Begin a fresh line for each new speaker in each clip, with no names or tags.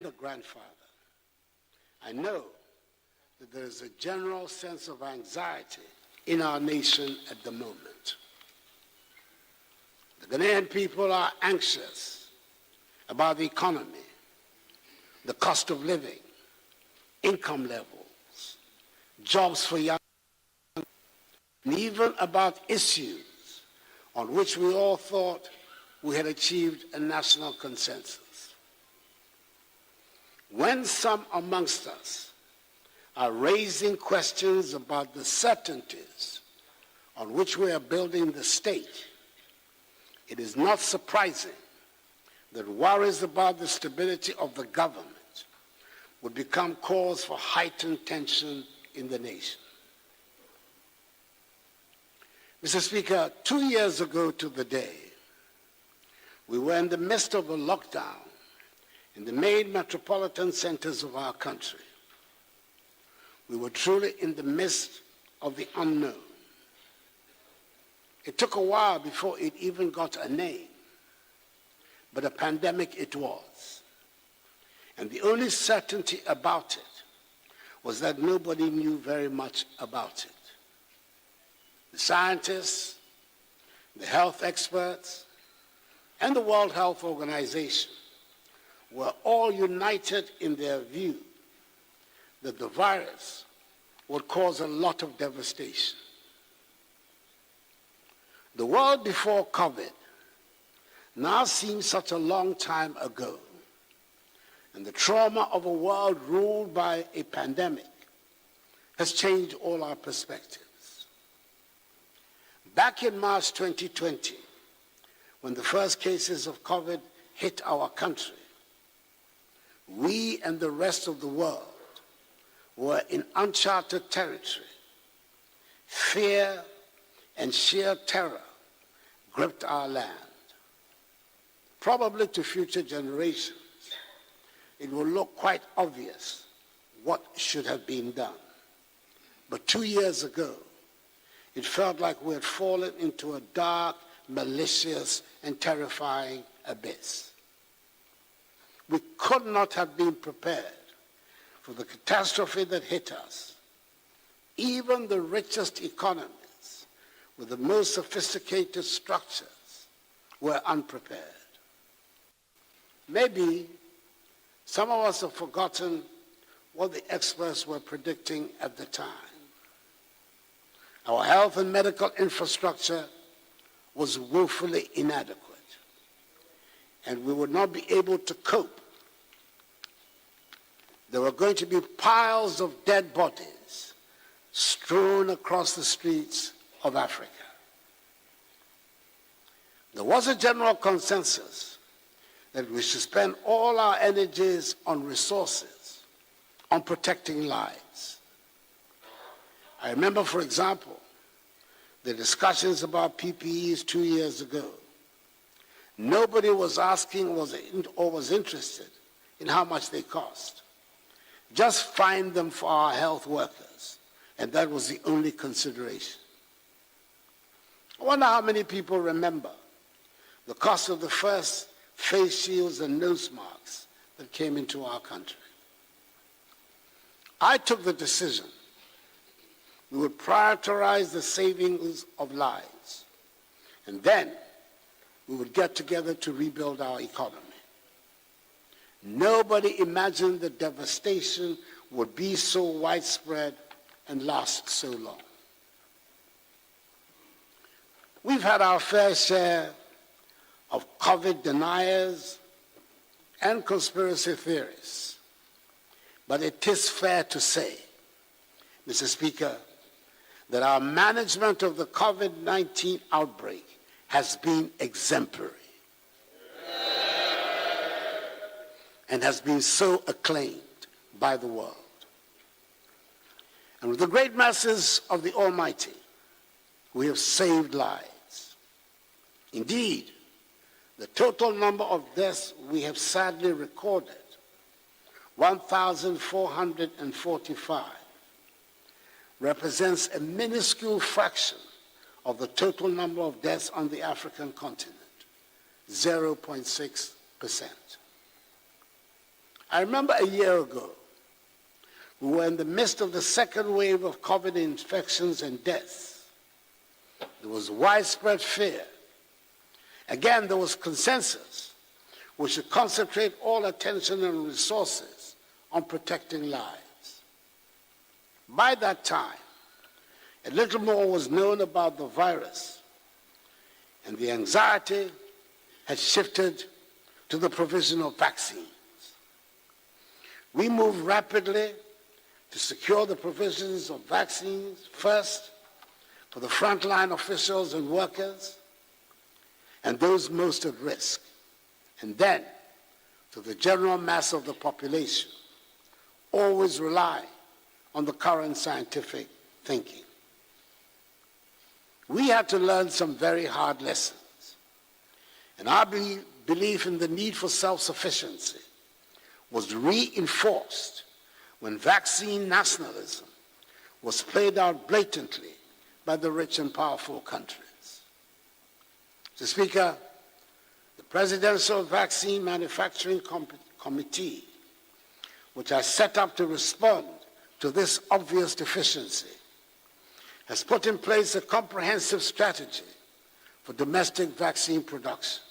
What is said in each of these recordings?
the grandfather, I know that there is a general sense of anxiety in our nation at the moment. The Ghanaian people are anxious about the economy, the cost of living, income levels, jobs for young people, and even about issues on which we all thought we had achieved a national consensus. When some amongst us are raising questions about the certainties on which we are building the state, it is not surprising that worries about the stability of the government would become cause for heightened tension in the nation. Mr. Speaker, 2 years ago to the day, we were in the midst of a lockdown in the main metropolitan centers of our country. We were truly in the midst of the unknown. It took a while before it even got a name, but a pandemic it was. And the only certainty about it was that nobody knew very much about it. The scientists, the health experts, and the World Health Organization were all united in their view that the virus would cause a lot of devastation. The world before COVID now seems such a long time ago, and the trauma of a world ruled by a pandemic has changed all our perspectives. Back in March 2020, when the first cases of COVID hit our country, we and the rest of the world were in uncharted territory. Fear and sheer terror gripped our land. Probably to future generations, it will look quite obvious what should have been done. But 2 years ago, it felt like we had fallen into a dark, malicious, and terrifying abyss. We could not have been prepared for the catastrophe that hit us. Even the richest economies with the most sophisticated structures were unprepared. Maybe some of us have forgotten what the experts were predicting at the time. Our health and medical infrastructure was woefully inadequate, and we would not be able to cope. There were going to be piles of dead bodies strewn across the streets of Africa. There was a general consensus that we should spend all our energies on resources, on protecting lives. I remember, for example, the discussions about PPEs 2 years ago. Nobody was asking or was interested in how much they cost. Just find them for our health workers, and that was the only consideration. I wonder how many people remember the cost of the first face shields and nose masks that came into our country. I took the decision we would prioritize the savings of lives, and then we would get together to rebuild our economy. Nobody imagined the devastation would be so widespread and last so long. We've had our fair share of COVID deniers and conspiracy theorists, but it is fair to say, Mr. Speaker, that our management of the COVID-19 outbreak has been exemplary and has been so acclaimed by the world. And with the great masses of the Almighty, we have saved lives. Indeed, the total number of deaths we have sadly recorded, 1,445, represents a minuscule fraction of the total number of deaths on the African continent, 0.6%. I remember a year ago, we were in the midst of the second wave of COVID infections and deaths. There was widespread fear. Again, there was consensus. We should concentrate all attention and resources on protecting lives. By that time, a little more was known about the virus, and the anxiety had shifted to the provision of vaccines. We moved rapidly to secure the provisions of vaccines, first for the frontline officials and workers and those most at risk, and then to the general mass of the population, always rely on the current scientific thinking. We had to learn some very hard lessons, and our belief in the need for self-sufficiency was reinforced when vaccine nationalism was played out blatantly by the rich and powerful countries. Mr. Speaker, the Presidential Vaccine Manufacturing Committee, which I set up to respond to this obvious deficiency, has put in place a comprehensive strategy for domestic vaccine production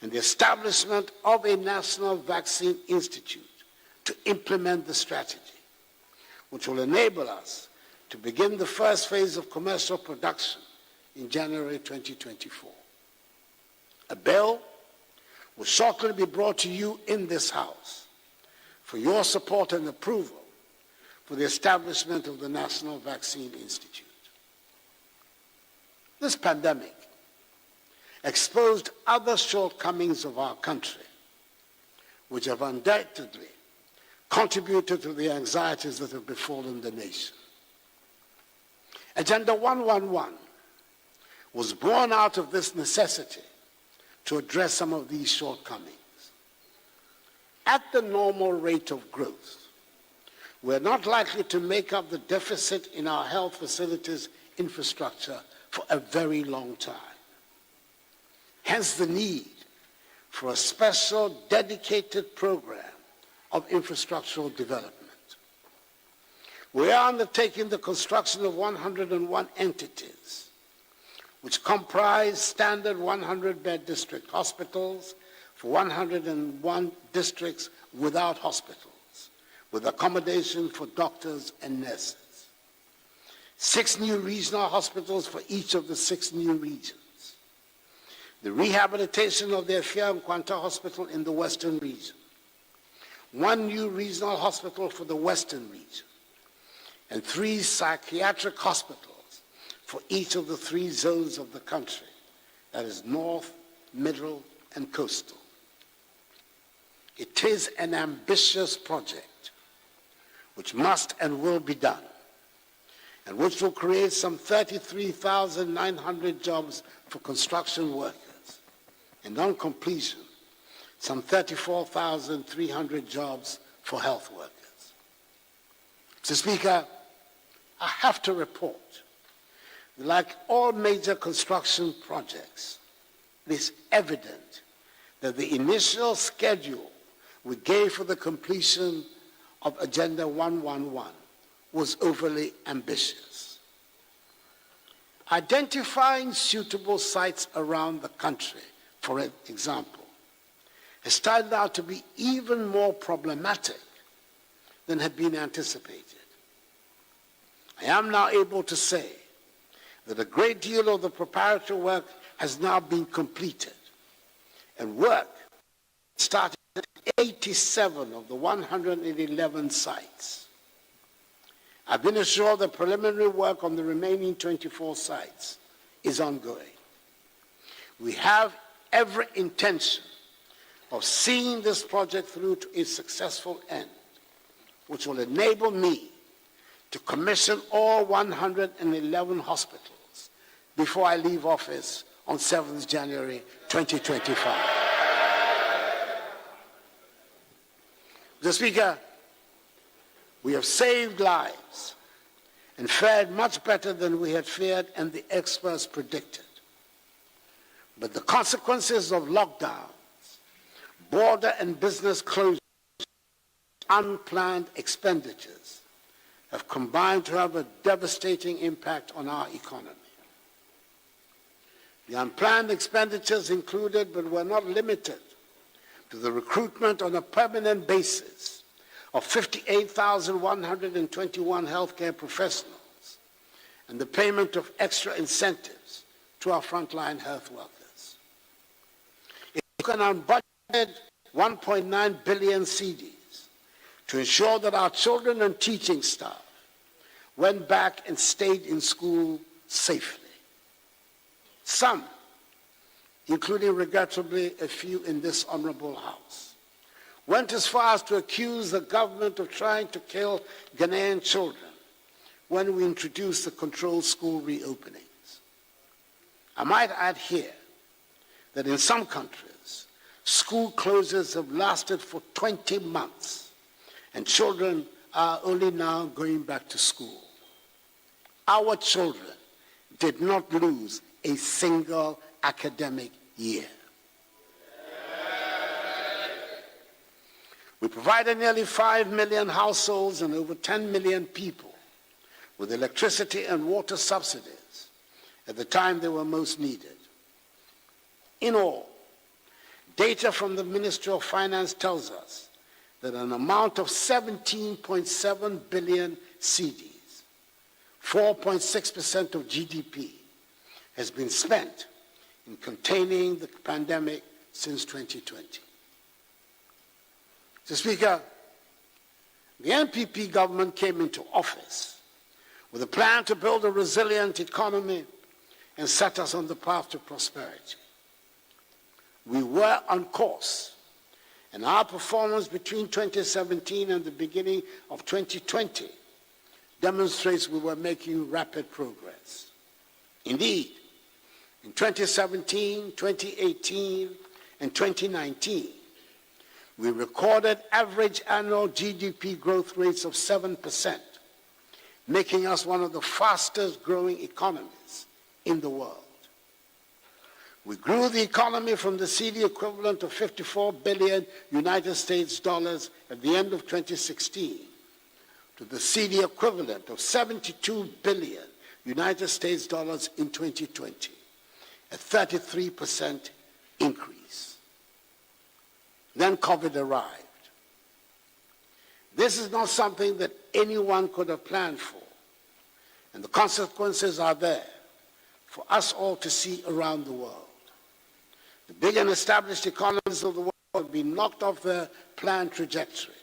and the establishment of a National Vaccine Institute to implement the strategy, which will enable us to begin the first phase of commercial production in January 2024. A bill will shortly be brought to you in this House for your support and approval for the establishment of the National Vaccine Institute. This pandemic exposed other shortcomings of our country, which have undoubtedly contributed to the anxieties that have befallen the nation. Agenda 111 was born out of this necessity to address some of these shortcomings. At the normal rate of growth, we're not likely to make up the deficit in our health facilities infrastructure for a very long time. Hence the need for a special dedicated program of infrastructural development. We are undertaking the construction of 101 entities, which comprise standard 100-bed district hospitals for 101 districts without hospitals, with accommodation for doctors and nurses. 6 new regional hospitals for each of the 6 new regions. The rehabilitation of the Efia Nkwanta Hospital in the Western region. 1 new regional hospital for the Western region. And 3 psychiatric hospitals for each of the 3 zones of the country, that is North, Middle, and Coastal. It is an ambitious project which must and will be done, and which will create some 33,900 jobs for construction workers, and on completion, some 34,300 jobs for health workers. Mr. Speaker, I have to report that like all major construction projects, it is evident that the initial schedule we gave for the completion of Agenda 111 was overly ambitious. Identifying suitable sites around the country, for example, has turned out to be even more problematic than had been anticipated. I am now able to say that a great deal of the preparatory work has now been completed, and work started at 87 of the 111 sites. I've been assured that preliminary work on the remaining 24 sites is ongoing. We have every intention of seeing this project through to its successful end, which will enable me to commission all 111 hospitals before I leave office on 7th January 2025. Mr. Speaker, we have saved lives and fared much better than we had feared and the experts predicted. But the consequences of lockdowns, border and business closures, unplanned expenditures have combined to have a devastating impact on our economy. The unplanned expenditures included, but were not limited to, the recruitment on a permanent basis of 58,121 healthcare professionals and the payment of extra incentives to our frontline health workers. It took an unbudgeted 1.9 billion cedis to ensure that our children and teaching staff went back and stayed in school safely. Some, including regrettably a few in this honorable House, went as far as to accuse the government of trying to kill Ghanaian children when we introduced the controlled school reopenings. I might add here that in some countries, school closures have lasted for 20 months, and children are only now going back to school. Our children did not lose a single academic year. We provided nearly 5 million households and over 10 million people with electricity and water subsidies at the time they were most needed. In all, data from the Ministry of Finance tells us that an amount of 17.7 billion cedis, 4.6% of GDP, has been spent in containing the pandemic since 2020. Mr. Speaker, the NPP government came into office with a plan to build a resilient economy and set us on the path to prosperity. We were on course, and our performance between 2017 and the beginning of 2020 demonstrates we were making rapid progress. Indeed, in 2017, 2018, and 2019, we recorded average annual GDP growth rates of 7%, making us one of the fastest growing economies in the world. We grew the economy from the cedi equivalent of 54 billion United States dollars at the end of 2016 to the cedi equivalent of 72 billion United States dollars in 2020, a 33% increase. Then COVID arrived. This is not something that anyone could have planned for, and the consequences are there for us all to see around the world. The big and established economies of the world have been knocked off their planned trajectory.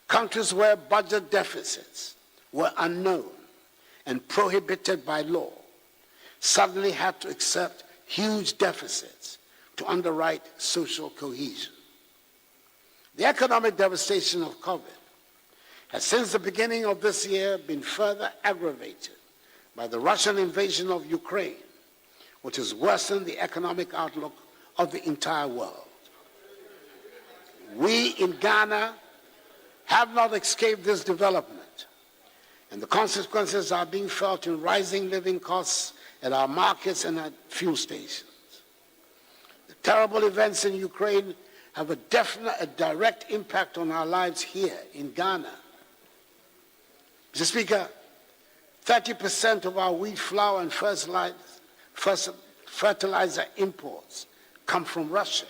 Countries where budget deficits were unknown and prohibited by law suddenly had to accept huge deficits to underwrite social cohesion. The economic devastation of COVID has since the beginning of this year been further aggravated by the Russian invasion of Ukraine, which has worsened the economic outlook of the entire world. We in Ghana have not escaped this development, and the consequences are being felt in rising living costs at our markets and at fuel stations. The terrible events in Ukraine have a direct impact on our lives here in Ghana. Mr. Speaker, 30% of our wheat flour and fertilizer imports come from Russia.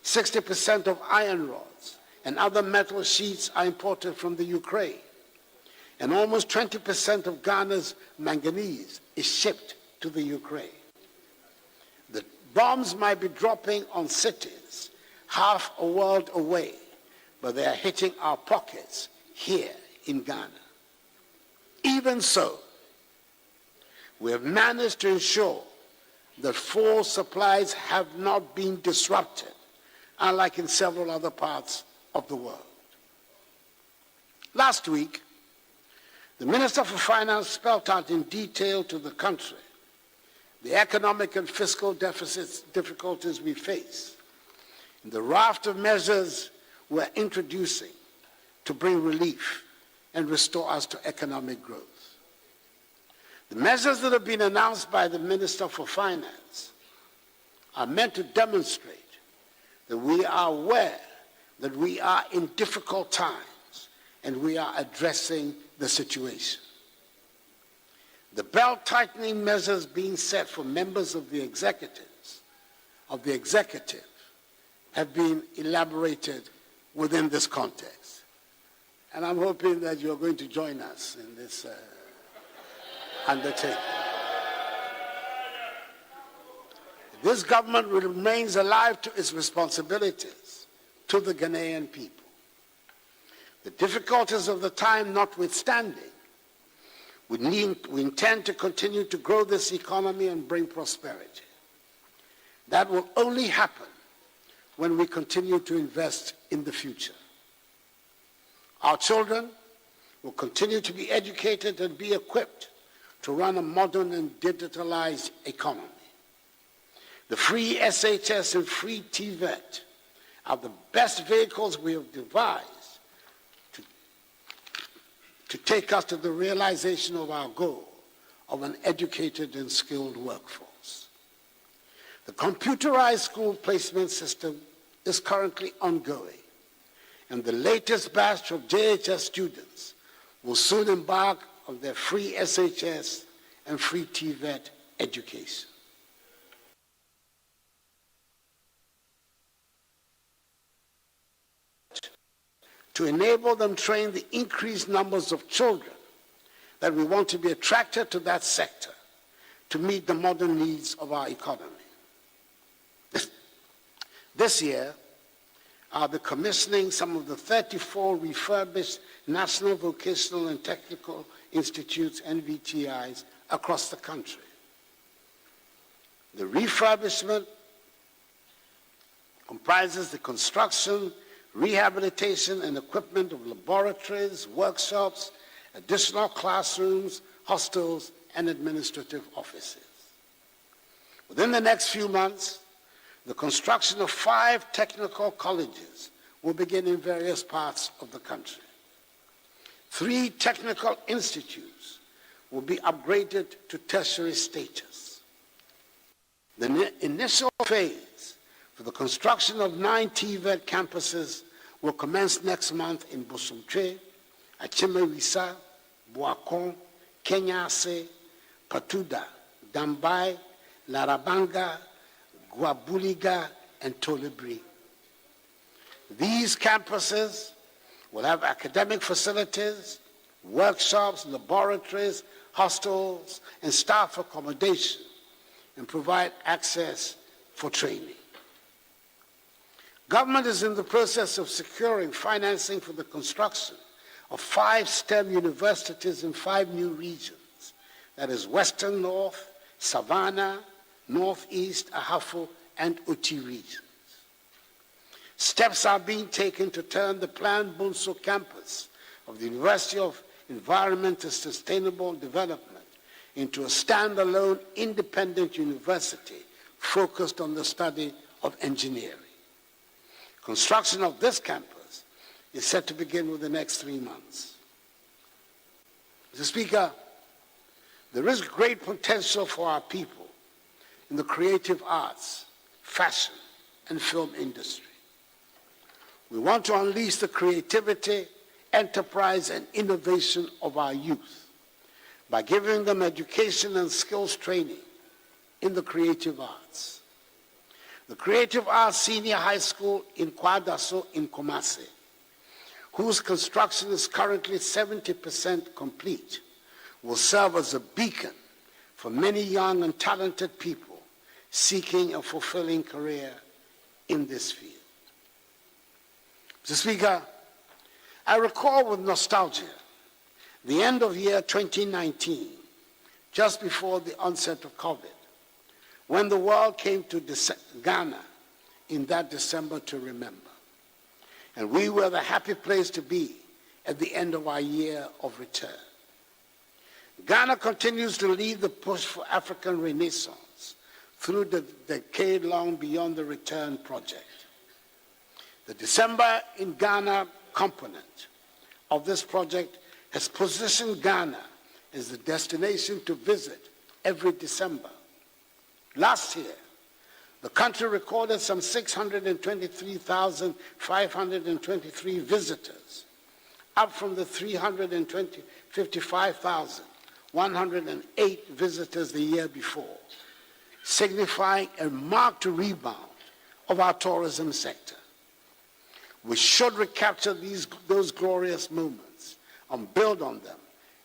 60% of iron rods and other metal sheets are imported from the Ukraine. And almost 20% of Ghana's manganese is shipped to the Ukraine. The bombs might be dropping on cities half a world away, but they are hitting our pockets here in Ghana. Even so, we have managed to ensure that fuel supplies have not been disrupted, unlike in several other parts of the world. Last week, the Minister for Finance spelled out in detail to the country the economic and fiscal difficulties we face, and the raft of measures we're introducing to bring relief and restore us to economic growth. The measures that have been announced by the Minister for Finance are meant to demonstrate that we are aware that we are in difficult times and we are addressing the situation. The belt-tightening measures being set for members of the executive have been elaborated within this context. And I'm hoping that you're going to join us in this undertaking. This government remains alive to its responsibilities to the Ghanaian people. The difficulties of the time notwithstanding, we intend to continue to grow this economy and bring prosperity. That will only happen when we continue to invest in the future. Our children will continue to be educated and be equipped to run a modern and digitalized economy. The free SHS and free TVET are the best vehicles we have devised to take us to the realization of our goal of an educated and skilled workforce. The computerized school placement system is currently ongoing, and the latest batch of JHS students will soon embark on their free SHS and free TVET education. To enable them train the increased numbers of children that we want to be attracted to that sector to meet the modern needs of our economy. This year, I'll be commissioning some of the 34 refurbished National Vocational and Technical Institutes, NVTIs, across the country. The refurbishment comprises the construction, rehabilitation and equipment of laboratories, workshops, additional classrooms, hostels, and administrative offices. Within the next few months, the construction of 5 technical colleges will begin in various parts of the country. 3 technical institutes will be upgraded to tertiary status. The initial phase for the construction of 9 TVET campuses will commence next month in Bosomtwe, Achimewisa, Boakon, Kenyase, Patuda, Dambai, Larabanga, Guabuliga, and Tolibri. These campuses will have academic facilities, workshops, laboratories, hostels, and staff accommodation, and provide access for training. Government is in the process of securing financing for the construction of 5 STEM universities in 5 new regions, that is Western North, Savannah, Northeast, Ahafo, and Uti regions. Steps are being taken to turn the planned Bunso campus of the University of Environment and Sustainable Development into a standalone independent university focused on the study of engineering. Construction of this campus is set to begin within the next 3 months. Mr. Speaker, there is great potential for our people in the creative arts, fashion, and film industry. We want to unleash the creativity, enterprise, and innovation of our youth by giving them education and skills training in the creative arts. The Creative Arts Senior High School in Kwadaso in Kumasi, whose construction is currently 70% complete, will serve as a beacon for many young and talented people seeking a fulfilling career in this field. Mr. Speaker, I recall with nostalgia the end of year 2019, just before the onset of COVID, when the world came to Ghana in that December to remember. And we were the happy place to be at the end of our year of return. Ghana continues to lead the push for African renaissance through the decade-long Beyond the Return project. The December in Ghana component of this project has positioned Ghana as the destination to visit every December. Last year, The country recorded some 623,523 visitors, up from the 55,108 visitors the year before, signifying a marked rebound of our tourism sector. We should recapture those glorious moments and build on them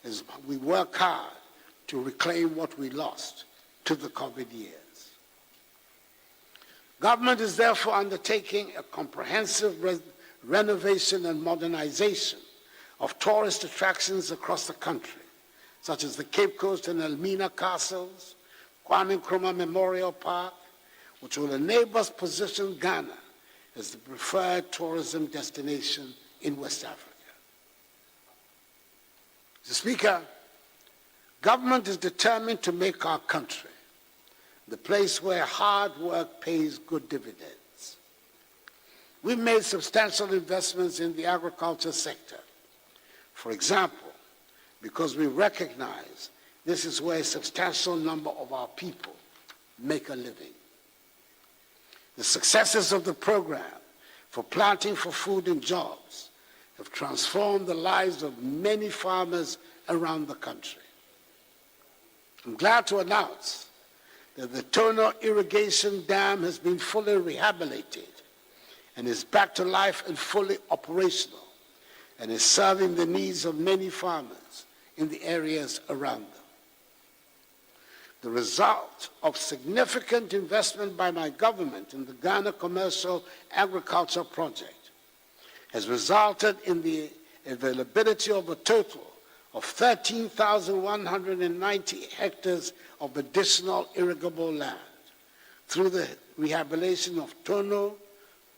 as we work hard to reclaim what we lost to the COVID years. Government is therefore undertaking a comprehensive renovation and modernization of tourist attractions across the country, such as the Cape Coast and Elmina castles, Kwame Nkrumah Memorial Park, which will enable us to position Ghana as the preferred tourism destination in West Africa. Mr. Speaker, government is determined to make our country the place where hard work pays good dividends. We've made substantial investments in the agriculture sector. For example, because we recognize this is where a substantial number of our people make a living. The successes of the program for planting for food and jobs have transformed the lives of many farmers around the country. I'm glad to announce that the Tono irrigation dam has been fully rehabilitated and is back to life and fully operational and is serving the needs of many farmers in the areas around them. The result of significant investment by my government in the Ghana Commercial Agriculture Project has resulted in the availability of a total of 13,190 hectares of additional irrigable land through the rehabilitation of Tono,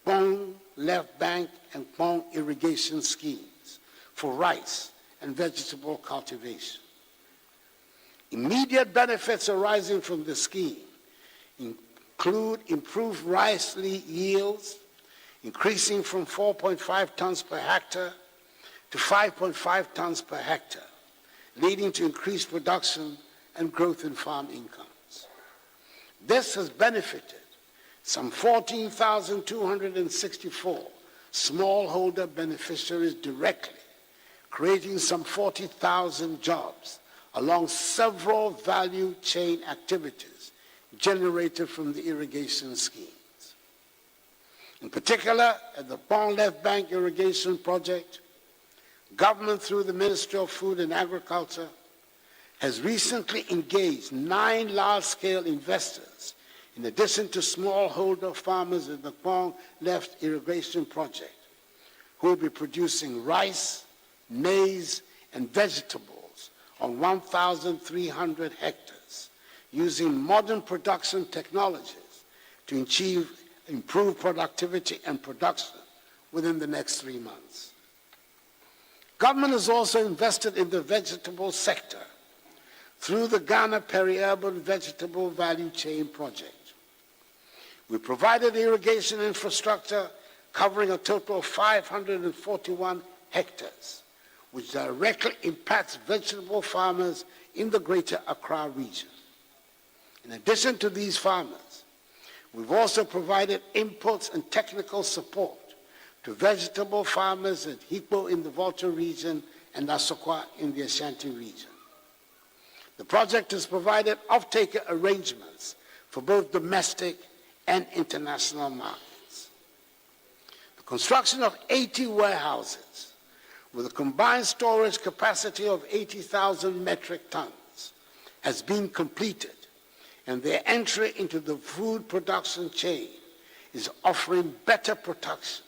Pong, Left Bank, and Pong irrigation schemes for rice and vegetable cultivation. Immediate benefits arising from the scheme include improved rice yields, increasing from 4.5 tons per hectare to 5.5 tons per hectare, leading to increased production and growth in farm incomes. This has benefited some 14,264 smallholder beneficiaries directly, creating some 40,000 jobs along several value chain activities generated from the irrigation schemes. In particular, at the Pong Left Bank irrigation project, government through the Ministry of Food and Agriculture has recently engaged 9 large-scale investors in addition to smallholder farmers at the Pong Left irrigation project, who will be producing rice, maize, and vegetables on 1,300 hectares using modern production technologies to achieve improved productivity and production within the next 3 months. Government has also invested in the vegetable sector through the Ghana Peri-Urban Vegetable Value Chain Project. We provided irrigation infrastructure covering a total of 541 hectares, which directly impacts vegetable farmers in the greater Accra region. In addition to these farmers, we've also provided inputs and technical support to vegetable farmers at Hikpo in the Volta region and Asokwa in the Ashanti region. The project has provided off-taker arrangements for both domestic and international markets. The construction of 80 warehouses with a combined storage capacity of 80,000 metric tons has been completed, and their entry into the food production chain is offering better protection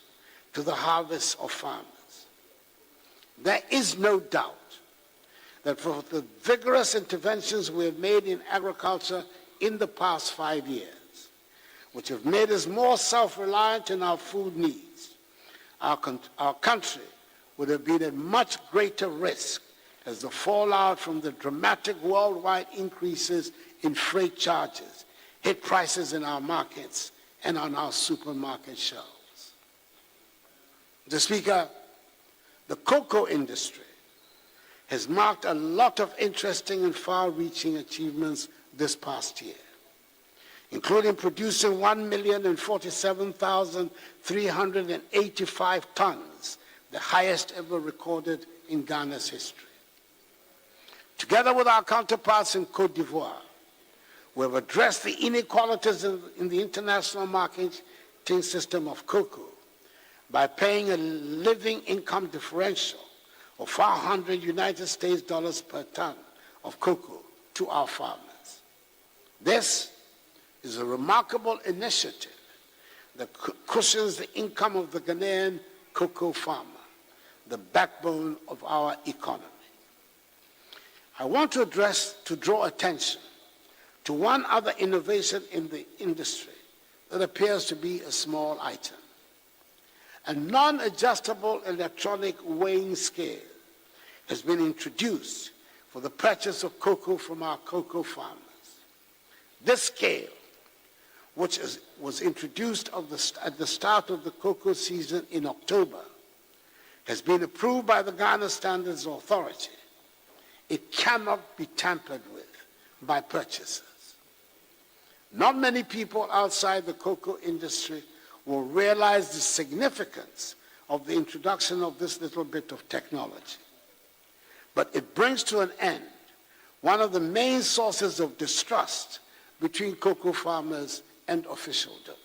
to the harvest of farmers. There is no doubt that for the vigorous interventions we have made in agriculture in the past 5 years, which have made us more self-reliant in our food needs, our country would have been at much greater risk as the fallout from the dramatic worldwide increases in freight charges hit prices in our markets and on our supermarket shelves. Mr. Speaker, the cocoa industry has marked a lot of interesting and far-reaching achievements this past year. including producing 1,047,385 tons, the highest ever recorded in Ghana's history. Together with our counterparts in Côte d'Ivoire, we have addressed the inequalities in the international marketing system of cocoa by paying a living income differential of 400 United States dollars per ton of cocoa to our farmers. This is a remarkable initiative that cushions the income of the Ghanaian cocoa farmer, the backbone of our economy. I want to draw attention to one other innovation in the industry that appears to be a small item. A non-adjustable electronic weighing scale has been introduced for the purchase of cocoa from our cocoa farmers. This scale, which was introduced at the start of the cocoa season in October, has been approved by the Ghana Standards Authority. It cannot be tampered with by purchasers. Not many people outside the cocoa industry will realize the significance of the introduction of this little bit of technology. But it brings to an end one of the main sources of distrust between cocoa farmers and officialdom.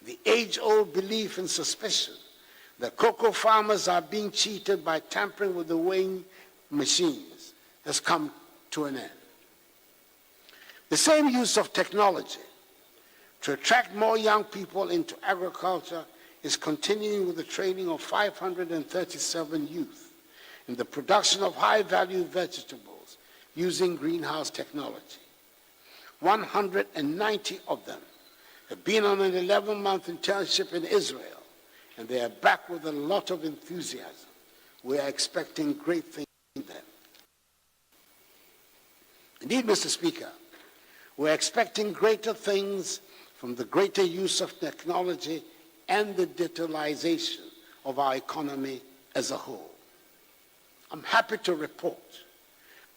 The age-old belief and suspicion that cocoa farmers are being cheated by tampering with the weighing machines has come to an end. The same use of technology to attract more young people into agriculture is continuing with the training of 537 youth in the production of high-value vegetables using greenhouse technology. 190 of them have been on an 11-month internship in Israel, and they are back with a lot of enthusiasm. We are expecting great things from them. Indeed, Mr. Speaker, we're expecting greater things from the greater use of technology and the digitalization of our economy as a whole. I'm happy to report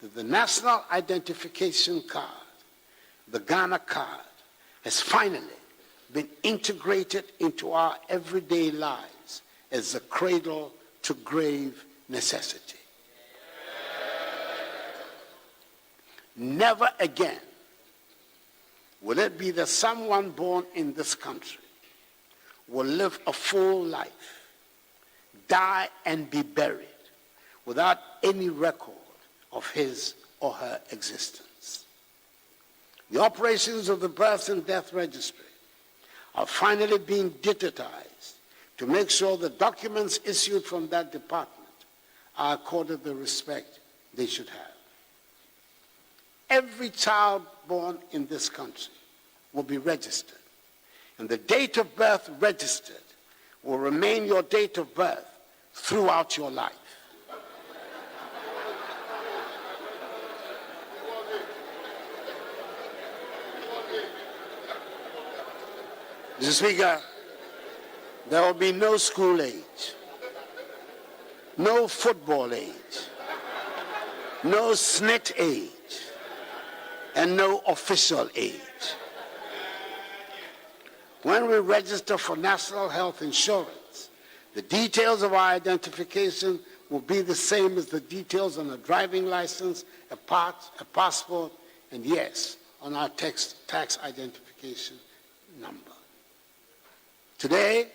that the National Identification Card, the Ghana card, has finally been integrated into our everyday lives as a cradle-to-grave necessity. Never again will it be that someone born in this country will live a full life, die and be buried without any record of his or her existence. The operations of the birth and death registry are finally being digitized to make sure the documents issued from that department are accorded the respect they should have. Every child born in this country will be registered, and the date of birth registered will remain your date of birth throughout your life. Mr. Speaker, there will be no school age, no football age, no SNIT age, and no official age. When we register for national health insurance, the details of our identification will be the same as the details on a driving license, a passport, and yes, on our tax identification number. Today,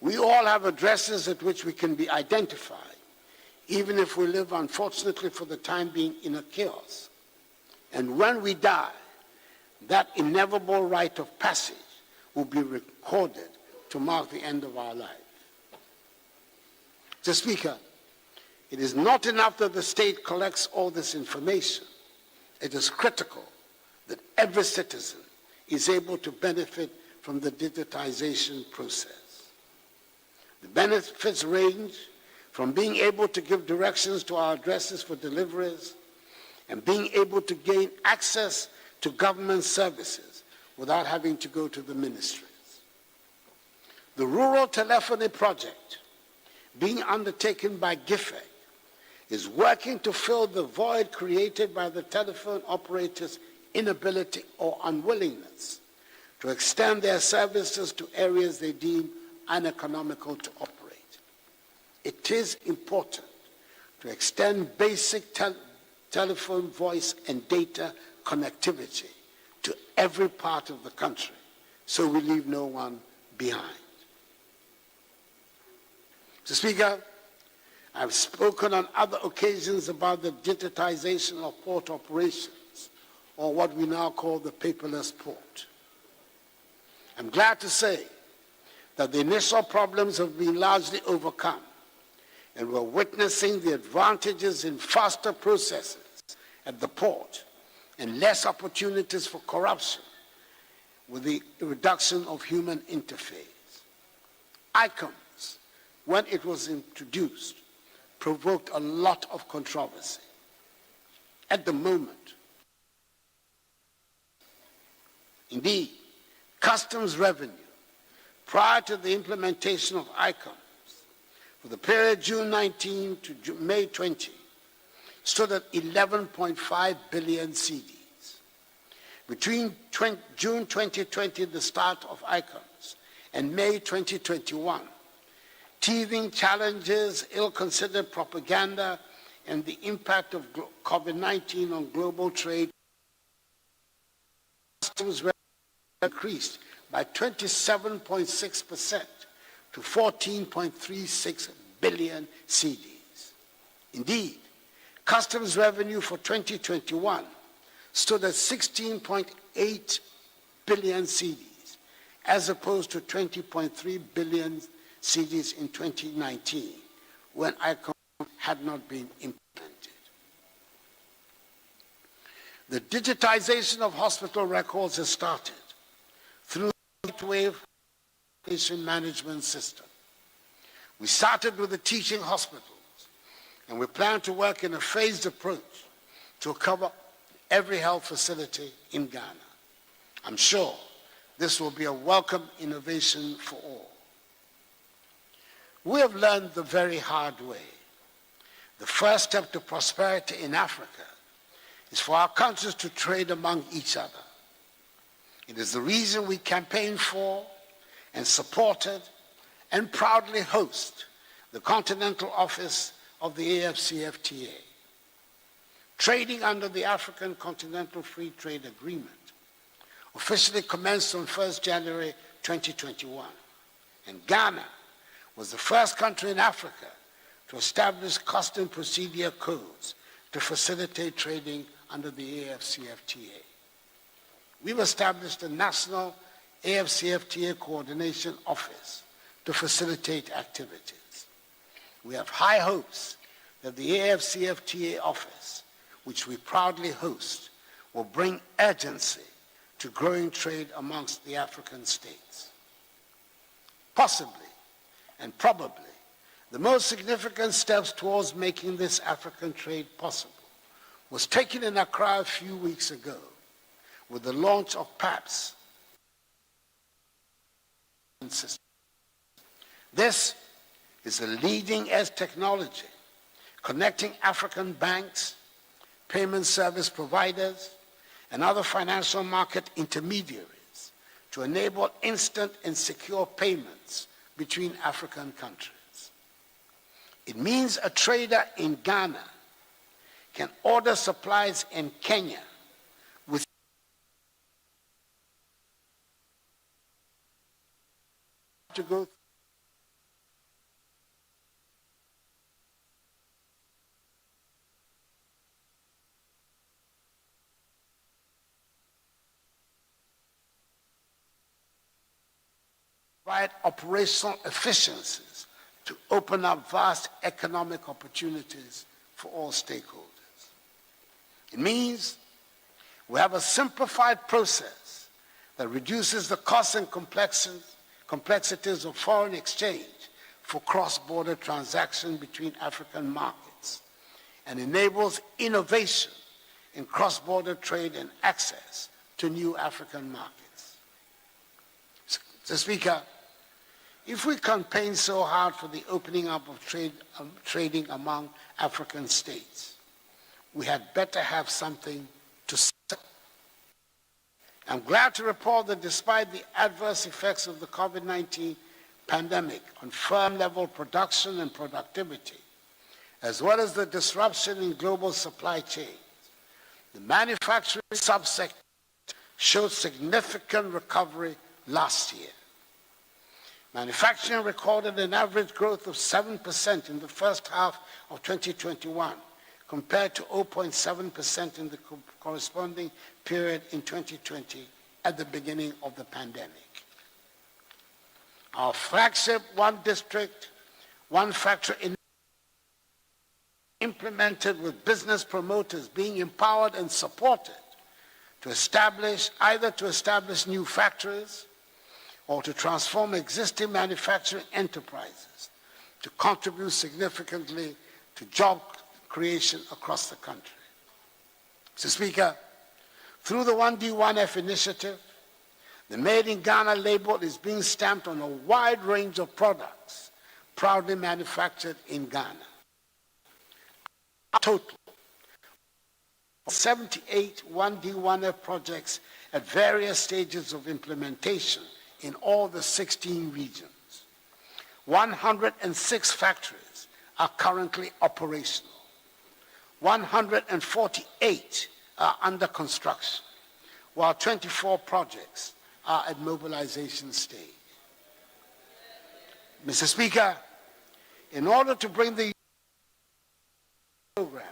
we all have addresses at which we can be identified, even if we live, unfortunately, for the time being in a chaos. And when we die, that inevitable rite of passage will be recorded to mark the end of our life. Mr. Speaker, it is not enough that the state collects all this information. It is critical that every citizen is able to benefit from the digitization process. The benefits range from being able to give directions to our addresses for deliveries and being able to gain access to government services without having to go to the ministries. The Rural Telephony Project, being undertaken by GIFEC, is working to fill the void created by the telephone operators inability or unwillingness to extend their services to areas they deem uneconomical to operate. It is important to extend basic telephone, voice, and data connectivity to every part of the country, so we leave no one behind. Mr. Speaker, I've spoken on other occasions about the digitization of port operations, or what we now call the paperless port. I'm glad to say that the initial problems have been largely overcome, and we're witnessing the advantages in faster processes at the port and less opportunities for corruption with the reduction of human interface. ICOMS, when it was introduced, provoked a lot of controversy. At the moment, indeed, customs revenue prior to the implementation of ICOMS for the period June 19 to May 20 stood at 11.5 billion cedis. Between June 2020, the start of ICOMS, and May 2021, teething challenges, ill-considered propaganda, and the impact of COVID-19 on global trade, customs revenue increased by 27.6% to 14.36 billion cedis. Indeed, customs revenue for 2021 stood at 16.8 billion cedis, as opposed to 20.3 billion cedis in 2019, when ICOMS had not been implemented. The digitization of hospital records has started through the Gateway Patient Management System. We started with the teaching hospitals, and we plan to work in a phased approach to cover every health facility in Ghana. I'm sure this will be a welcome innovation for all. We have learned the very hard way. The first step to prosperity in Africa is for our countries to trade among each other. It is the reason we campaign for and supported and proudly host the Continental Office of the AFCFTA. Trading under the African Continental Free Trade Agreement officially commenced on 1st January 2021, and Ghana was the first country in Africa to establish custom procedure codes to facilitate trading under the AFCFTA. We've established a national AFCFTA coordination office to facilitate activities. We have high hopes that the AFCFTA office, which we proudly host, will bring urgency to growing trade amongst the African states. Possibly, and probably, the most significant steps towards making this African trade possible was taken in Accra a few weeks ago with the launch of PAPS. This is a leading-edge technology connecting African banks, payment service providers, and other financial market intermediaries to enable instant and secure payments between African countries. It means a trader in Ghana can order supplies in Kenya with to go provide operational efficiencies to open up vast economic opportunities for all stakeholders. It means we have a simplified process that reduces the costs and complexities of foreign exchange for cross-border transactions between African markets and enables innovation in cross-border trade and access to new African markets. Mr. Speaker, if we campaign so hard for the opening up of trading among African states, we had better have something to say. I'm glad to report that despite the adverse effects of the COVID-19 pandemic on firm-level production and productivity, as well as the disruption in global supply chains, the manufacturing subsector showed significant recovery last year. Manufacturing recorded an average growth of 7% in the first half of 2021, compared to 0.7% in the corresponding period in 2020 at the beginning of the pandemic. Our flagship One District, One Factory implemented with business promoters being empowered and supported to establish new factories or to transform existing manufacturing enterprises to contribute significantly to job creation across the country. Mr. Speaker, through the 1D1F initiative, the Made in Ghana label is being stamped on a wide range of products proudly manufactured in Ghana. A total of 78 1D1F projects at various stages of implementation in all the 16 regions. 106 factories are currently operational. 148 are under construction, while 24 projects are at mobilization stage. Mr. Speaker, in order to bring the program,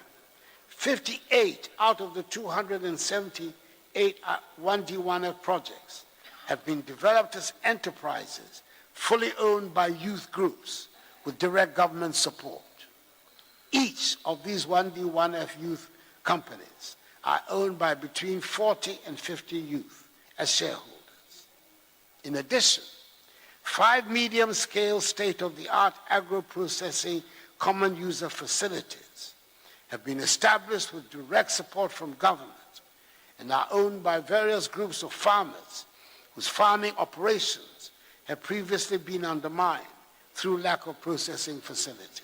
58 out of the 278 1D1F projects have been developed as enterprises fully owned by youth groups with direct government support. Each of these 1D1F youth companies are owned by between 40 and 50 youth as shareholders. In addition, 5 medium-scale state-of-the-art agro-processing common user facilities have been established with direct support from government and are owned by various groups of farmers whose farming operations have previously been undermined through lack of processing facilities.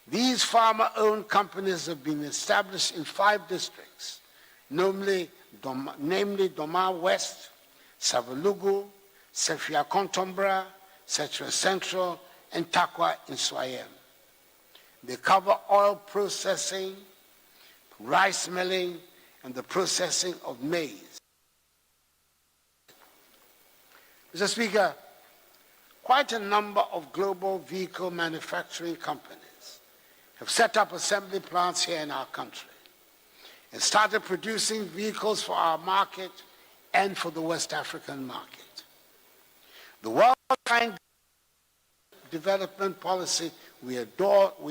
These farmer-owned companies have been established in 5 districts, namely Doma West, Savalugu, Sefia Kontombra, Setra Central, and Takwa in Swayem. They cover oil processing, rice milling, and the processing of maize. Mr. Speaker, quite a number of global vehicle manufacturing companies have set up assembly plants here in our country and started producing vehicles for our market and for the West African market. The World Bank Development Policy we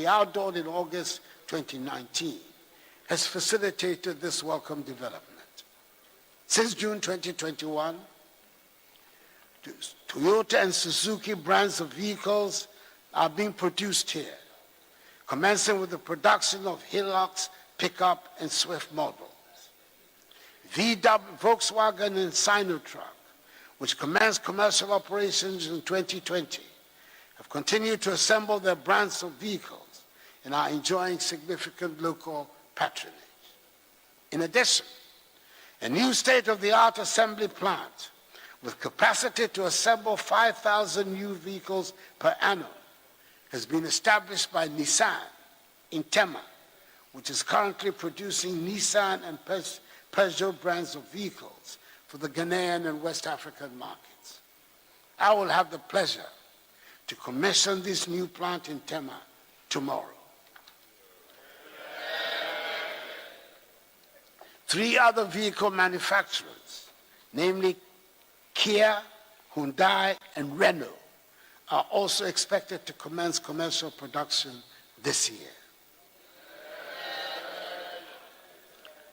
outlawed in August 2019 has facilitated this welcome development. Since June 2021, Toyota and Suzuki brands of vehicles are being produced here, commencing with the production of Hilux, pickup, and Swift models. VW, Volkswagen, and Sinotruk, which commenced commercial operations in 2020, have continued to assemble their brands of vehicles and are enjoying significant local patronage. In addition, a new state-of-the-art assembly plant with capacity to assemble 5,000 new vehicles per annum has been established by Nissan in Tema, which is currently producing Nissan and Peugeot brands of vehicles for the Ghanaian and West African markets. I will have the pleasure to commission this new plant in Tema tomorrow. 3 other vehicle manufacturers, namely Kia, Hyundai, and Renault, are also expected to commence commercial production this year.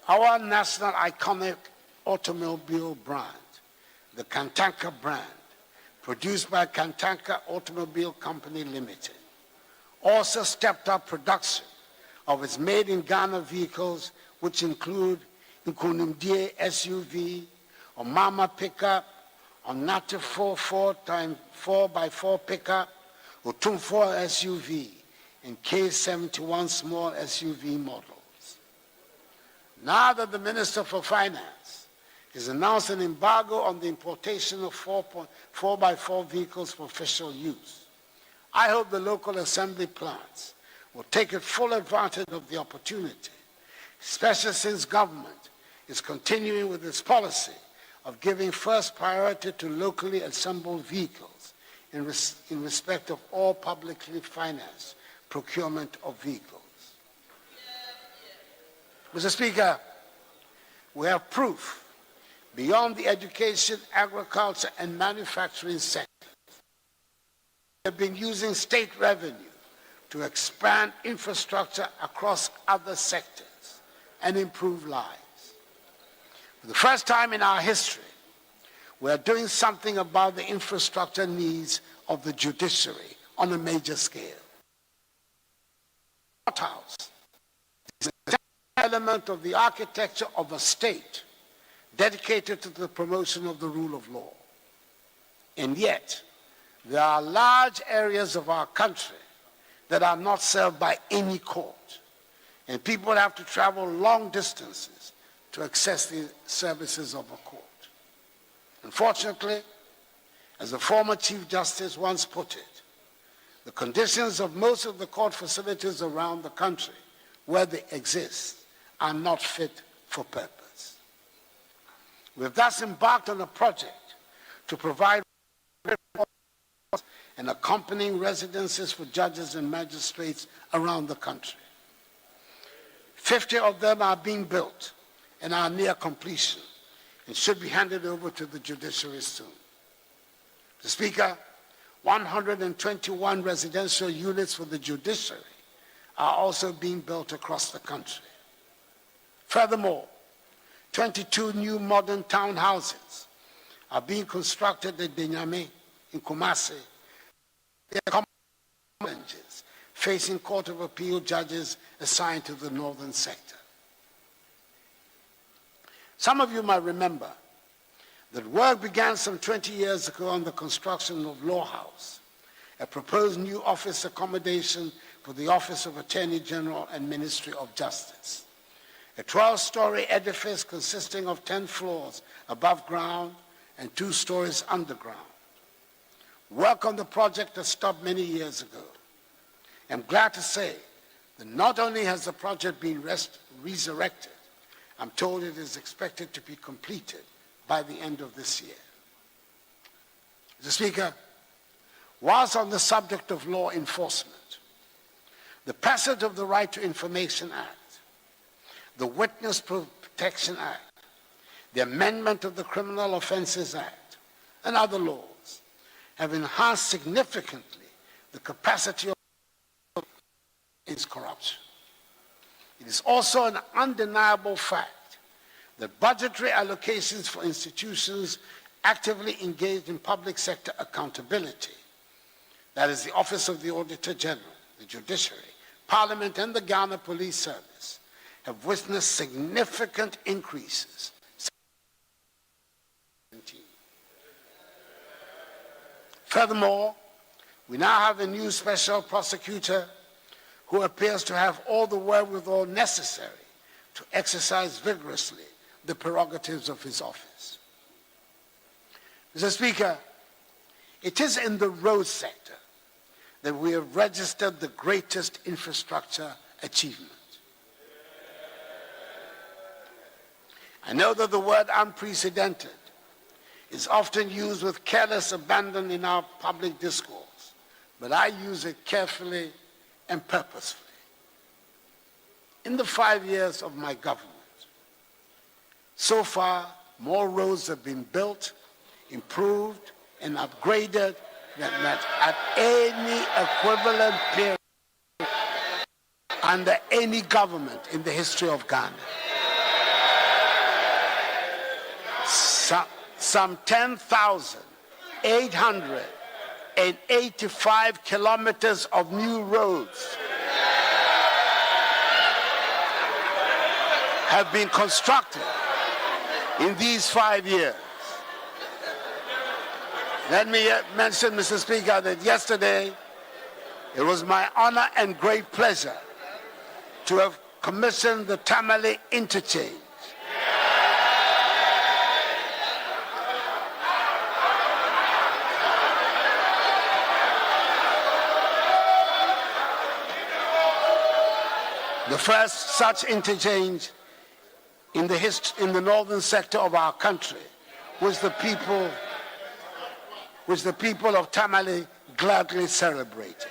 Our national iconic automobile brand, the Kantanka brand, produced by Kantanka Automobile Company Limited, also stepped up production of its made-in-Ghana vehicles, which include Nkunimdie SUV, Omama pickup, Onate 4x4 pickup, Otumfor SUV, and K71 small SUV models. Now that the Minister for Finance has announced an embargo on the importation of 4x4 vehicles for official use. I hope the local assembly plants will take full advantage of the opportunity, especially since government is continuing with its policy of giving first priority to locally assembled vehicles in respect of all publicly financed procurement of vehicles. Mr. Speaker, we have proof beyond the education, agriculture, and manufacturing sectors. We have been using state revenue to expand infrastructure across other sectors and improve lives. For the first time in our history, we are doing something about the infrastructure needs of the judiciary on a major scale. The courthouse is an element of the architecture of a state dedicated to the promotion of the rule of law. And yet, there are large areas of our country that are not served by any court, and people have to travel long distances to access the services of a court. Unfortunately, as the former Chief Justice once put it, the conditions of most of the court facilities around the country where they exist are not fit for purpose. We have thus embarked on a project to provide and accompanying residences for judges and magistrates around the country. 50 of them are being built and are near completion and should be handed over to the judiciary soon. Mr. Speaker, 121 residential units for the judiciary are also being built across the country. Furthermore, 22 new modern townhouses are being constructed at Benyame in Kumasi. They are challenges facing Court of Appeal judges assigned to the northern sector. Some of you might remember that work began some 20 years ago on the construction of Law House, a proposed new office accommodation for the Office of Attorney General and Ministry of Justice. A 12-story edifice consisting of 10 floors above ground and 2 stories underground. Work on the project has stopped many years ago. I'm glad to say that not only has the project been resurrected, I'm told it is expected to be completed by the end of this year. Mr. Speaker, whilst on the subject of law enforcement, the passage of the Right to Information Act, the Witness Protection Act, the amendment of the Criminal Offences Act, and other laws have enhanced significantly the capacity of against corruption. It is also an undeniable fact that budgetary allocations for institutions actively engaged in public sector accountability, that is the Office of the Auditor General, the Judiciary, Parliament, and the Ghana Police Service, have witnessed significant increases. Furthermore, we now have a new special prosecutor who appears to have all the wherewithal necessary to exercise vigorously the prerogatives of his office. Mr. Speaker, it is in the road sector that we have registered the greatest infrastructure achievement. I know that the word unprecedented is often used with careless abandon in our public discourse, but I use it carefully and purposefully. In the 5 years of my government, so far, more roads have been built, improved, and upgraded than at any equivalent period under any government in the history of Ghana. Some 10,885 kilometers of new roads have been constructed in these 5 years. Let me mention, Mr. Speaker, that yesterday it was my honor and great pleasure to have commissioned the Tamale interchange. The first such interchange in the northern sector of our country, which the people of Tamale gladly celebrated.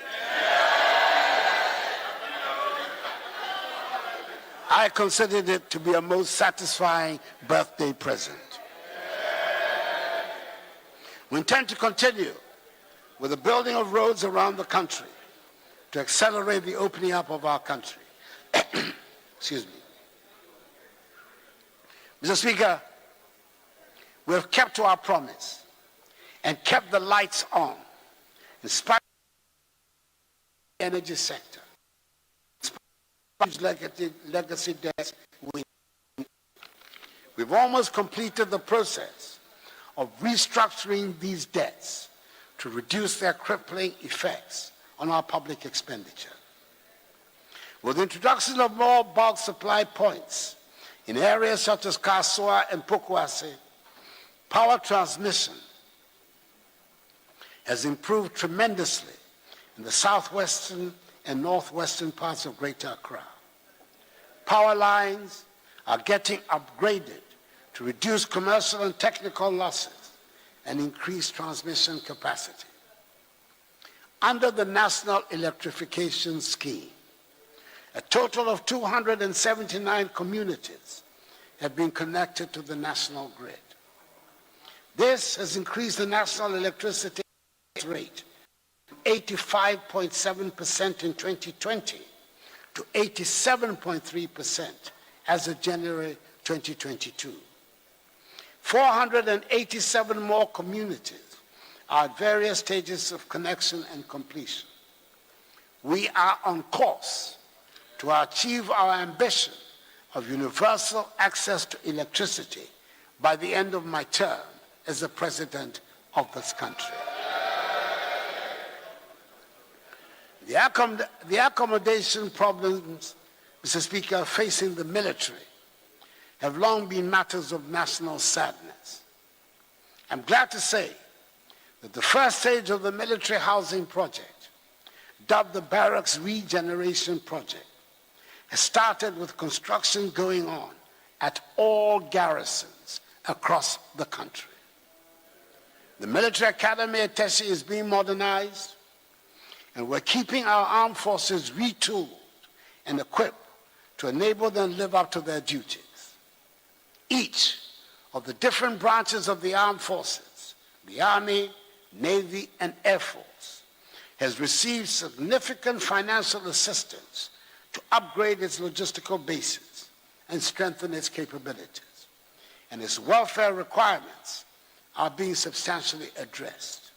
I considered it to be a most satisfying birthday present. We intend to continue with the building of roads around the country to accelerate the opening up of our country. Excuse me. Mr. Speaker, we have kept to our promise and kept the lights on in spite of the energy sector. In spite of legacy debts, we've almost completed the process of restructuring these debts to reduce their crippling effects on our public expenditure. With the introduction of more bulk supply points in areas such as Kasua and Pokuase, power transmission has improved tremendously in the southwestern and northwestern parts of Greater Accra. Power lines are getting upgraded to reduce commercial and technical losses and increase transmission capacity. Under the National Electrification Scheme, a total of 279 communities have been connected to the national grid. This has increased the national electricity rate from 85.7% in 2020 to 87.3% as of January 2022. 487 more communities are at various stages of connection and completion. We are on course to achieve our ambition of universal access to electricity by the end of my term as the President of this country. The accommodation problems, Mr. Speaker, facing the military have long been matters of national sadness. I'm glad to say that the first stage of the military housing project, dubbed the Barracks Regeneration Project, has started with construction going on at all garrisons across the country. The military academy at Teshi is being modernized, and we're keeping our armed forces retooled and equipped to enable them to live up to their duties. Each of the different branches of the armed forces, the Army, Navy, and Air Force, has received significant financial assistance to upgrade its logistical bases and strengthen its capabilities, and its welfare requirements are being substantially addressed.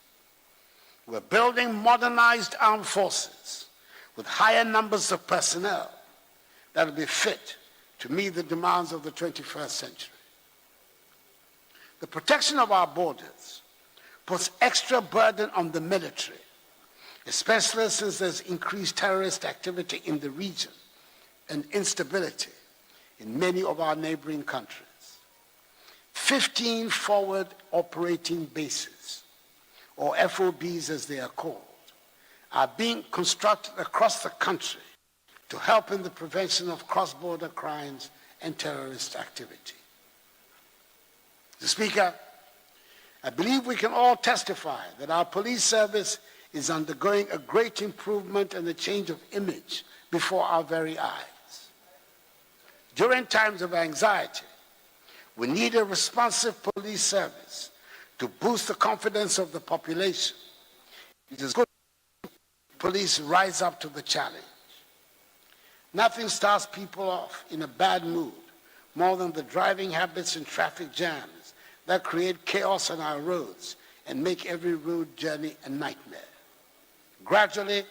We're building modernized armed forces with higher numbers of personnel that will be fit to meet the demands of the 21st century. The protection of our borders puts extra burden on the military, especially since there's increased terrorist activity in the region and instability in many of our neighboring countries. 15 forward operating bases, or FOBs as they are called, are being constructed across the country to help in the prevention of cross-border crimes and terrorist activity. Mr. Speaker, I believe we can all testify that our police service is undergoing a great improvement and a change of image before our very eyes. During times of anxiety, we need a responsive police service to boost the confidence of the population. It is good that police rise up to the challenge. Nothing starts people off in a bad mood more than the driving habits and traffic jams that create chaos on our roads and make every road journey a nightmare. Gradually,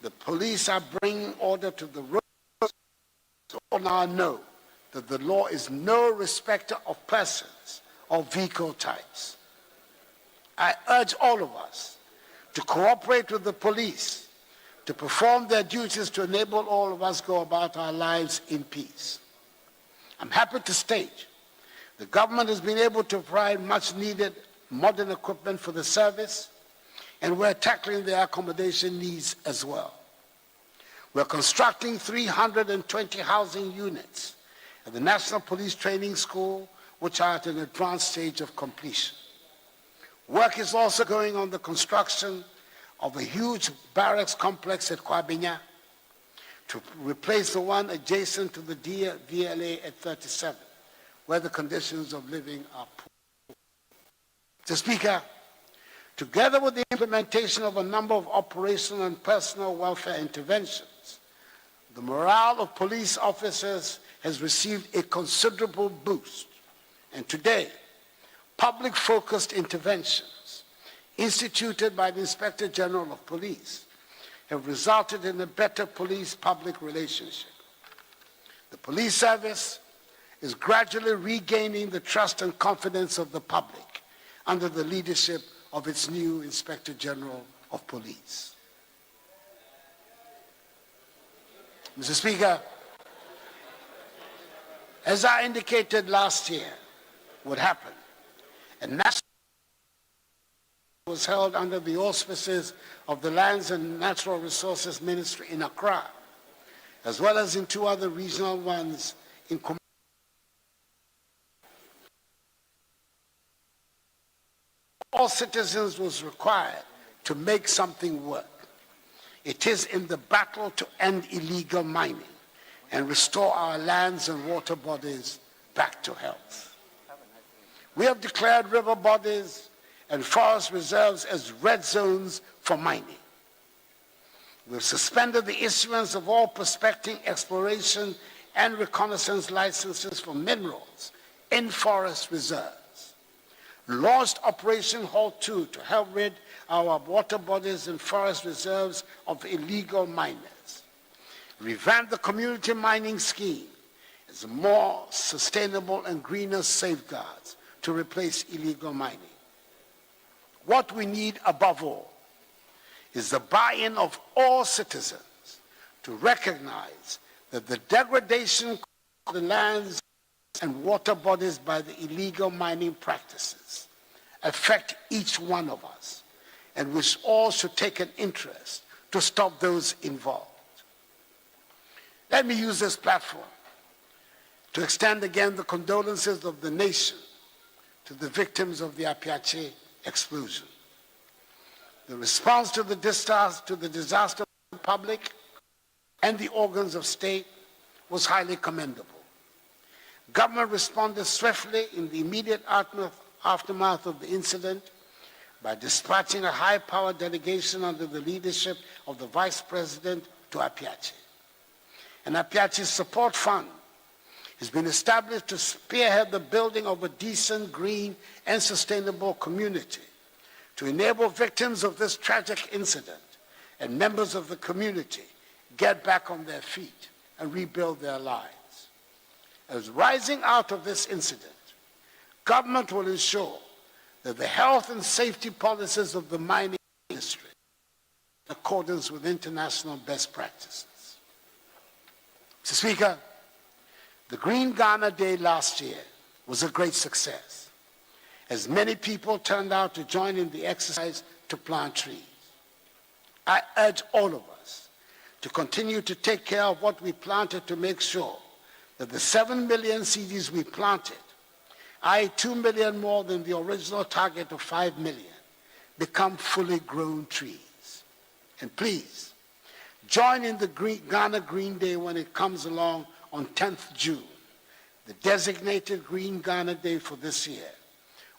the police are bringing order to the roads, so all now know that the law is no respecter of persons or vehicle types. I urge all of us to cooperate with the police to perform their duties to enable all of us go about our lives in peace. I'm happy to state the government has been able to provide much needed modern equipment for the service, and we're tackling their accommodation needs as well. We're constructing 320 housing units at the National Police Training School, which are at an advanced stage of completion. Work is also going on the construction of a huge barracks complex at Kwabinya to replace the one adjacent to the VLA at 37, where the conditions of living are poor. Mr. Speaker, together with the implementation of a number of operational and personal welfare interventions, the morale of police officers has received a considerable boost. And today, public-focused interventions instituted by the Inspector General of Police have resulted in a better police-public relationship. The police service is gradually regaining the trust and confidence of the public under the leadership of its new Inspector General of Police. Mr. Speaker, as I indicated last year would happen, a national was held under the auspices of the Lands and Natural Resources Ministry in Accra, as well as in 2 other regional ones in all citizens was required to make something work. It is in the battle to end illegal mining and restore our lands and water bodies back to health. We have declared river bodies and forest reserves as red zones for mining. We've suspended the issuance of all prospecting, exploration, and reconnaissance licenses for minerals in forest reserves. Launched Operation Halt 2 to help rid our water bodies and forest reserves of illegal miners. Revamped the community mining scheme as more sustainable and greener safeguards to replace illegal mining. What we need above all is the buy-in of all citizens to recognize that the degradation of the lands and water bodies by the illegal mining practices affect each one of us, and which all should take an interest to stop those involved. Let me use this platform to extend again the condolences of the nation to the victims of the Apiache explosion. The response to the disaster of the public and the organs of state was highly commendable. Government responded swiftly in the immediate aftermath of the incident by dispatching a high-powered delegation under the leadership of the Vice President to Apiache. An Apiache Support Fund has been established to spearhead the building of a decent, green, and sustainable community to enable victims of this tragic incident and members of the community get back on their feet and rebuild their lives. As rising out of this incident, government will ensure that the health and safety policies of the mining industry are in accordance with international best practices. Mr. Speaker, the Green Ghana Day last year was a great success, as many people turned out to join in the exercise to plant trees. I urge all of us to continue to take care of what we planted to make sure that the 7 million seeds we planted, i.e. 2 million more than the original target of 5 million, become fully grown trees. And please, join in the Ghana Green Day when it comes along on 10th June, the designated Green Ghana Day for this year,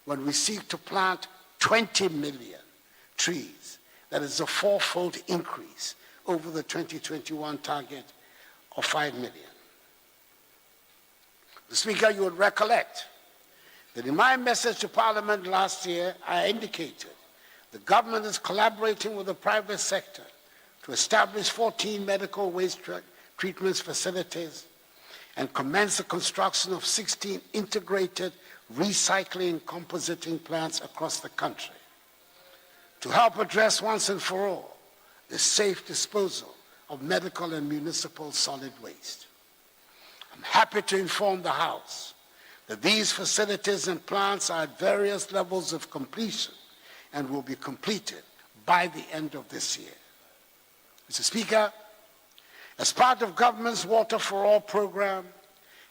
when we seek to plant 20 million trees. That is a 4-fold increase over the 2021 target of 5 million. Mr. Speaker, you would recollect that in my message to Parliament last year, I indicated the government is collaborating with the private sector to establish 14 medical waste treatment facilities and commence the construction of 16 integrated recycling and compositing plants across the country to help address once and for all the safe disposal of medical and municipal solid waste. I'm happy to inform the House that these facilities and plants are at various levels of completion and will be completed by the end of this year. Mr. Speaker, As part of government's Water for All program,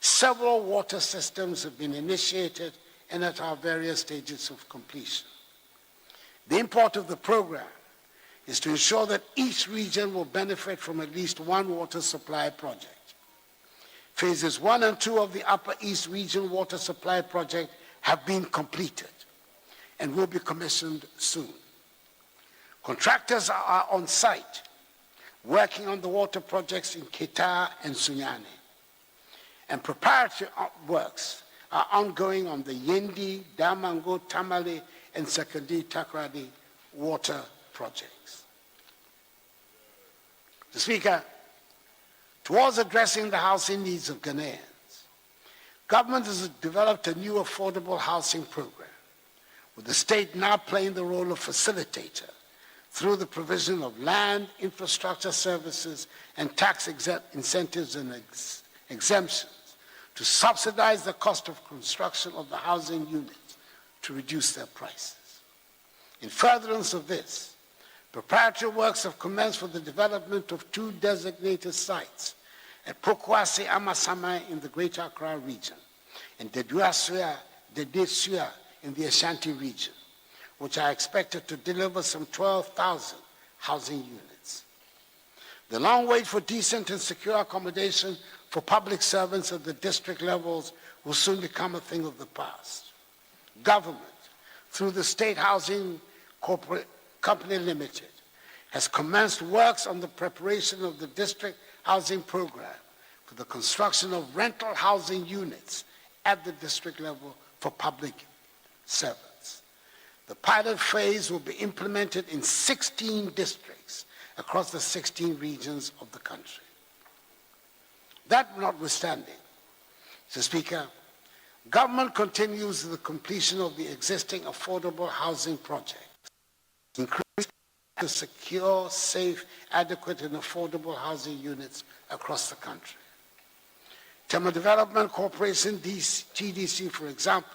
several water systems have been initiated and at our various stages of completion. The import of the program is to ensure that each region will benefit from at least one water supply project. Phases 1 and 2 of the Upper East Region Water Supply Project have been completed and will be commissioned soon. Contractors are on site working on the water projects in Ketaa and Sunyani, and preparatory works are ongoing on the Yendi, Damango, Tamale, and Sekandi Takrady water projects. Mr. Speaker, towards addressing the housing needs of Ghanaians, government has developed a new affordable housing program, with the state now playing the role of facilitator through the provision of land, infrastructure services, and tax incentives and exemptions to subsidize the cost of construction of the housing units to reduce their prices. In furtherance of this, preparatory works have commenced for the development of 2 designated sites at Pokwase Amasamai in the Greater Accra region and Dedesua in the Ashanti region, which are expected to deliver some 12,000 housing units. The long wait for decent and secure accommodation for public servants at the district levels will soon become a thing of the past. Government, through the State Housing Company Limited, has commenced works on the preparation of the district housing program for the construction of rental housing units at the district level for public servants. The pilot phase will be implemented in 16 districts across the 16 regions of the country. That notwithstanding, Mr. Speaker, government continues the completion of the existing affordable housing projects, increasing to secure, safe, adequate, and affordable housing units across the country. Tema Development Corporation, TDC, for example,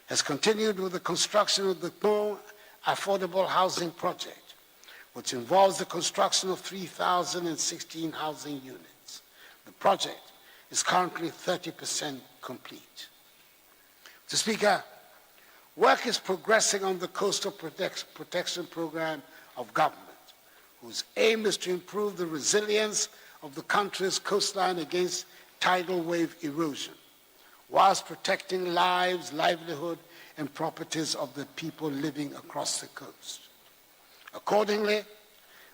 has continued with the construction of the Go Affordable Housing Project, which involves the construction of 3,016 housing units. The project is currently 30% complete. Mr. Speaker, work is progressing on the Coastal Protection Program of government, whose aim is to improve the resilience of the country's coastline against tidal wave erosion, whilst protecting lives, livelihood, and properties of the people living across the coast. Accordingly,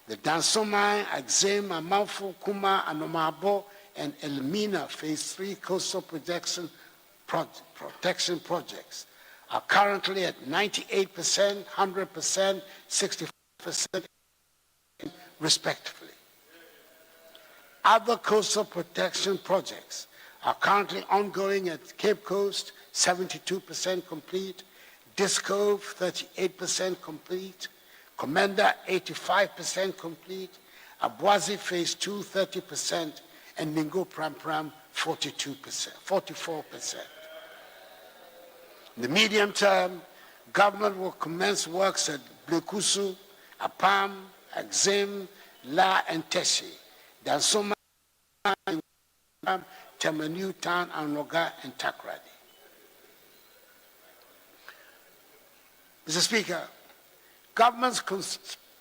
the Dansomai, Axim, Amalfo, Kuma, Anomabo, and Elmina Phase 3 coastal protection projects are currently at 98%, 100%, 65%, respectively. Other coastal protection projects are currently ongoing at Cape Coast, 72% complete, Discove, 38% complete, Commander, 85% complete, Abwazi Phase 2, 30%, and Ningo Pram Pram, 44%. In the medium term, government will commence works at Blekusu, Apam, Axim, La, and Teshi, Dansoma, Temanu Town, Anoga, and Takrady. Mr. Speaker, government's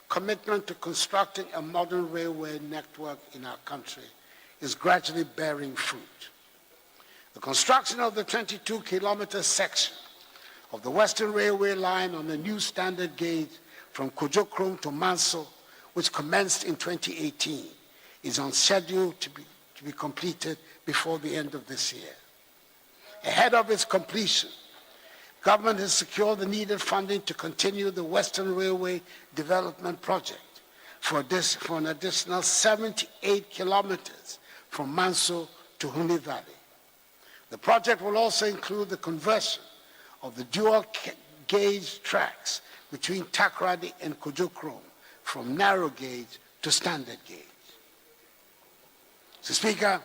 commitment to constructing a modern railway network in our country is gradually bearing fruit. The construction of the 22-kilometer section of the Western Railway line on a new standard gauge from Kojokrom to Manso, which commenced in 2018, is on schedule to be completed before the end of this year. Ahead of its completion, government has secured the needed funding to continue the Western Railway Development Project for an additional 78 kilometers from Manso to Huni Valley. The project will also include the conversion of the dual gauge tracks between Takrady and Kojokrom from narrow gauge to standard gauge. Mr. Speaker,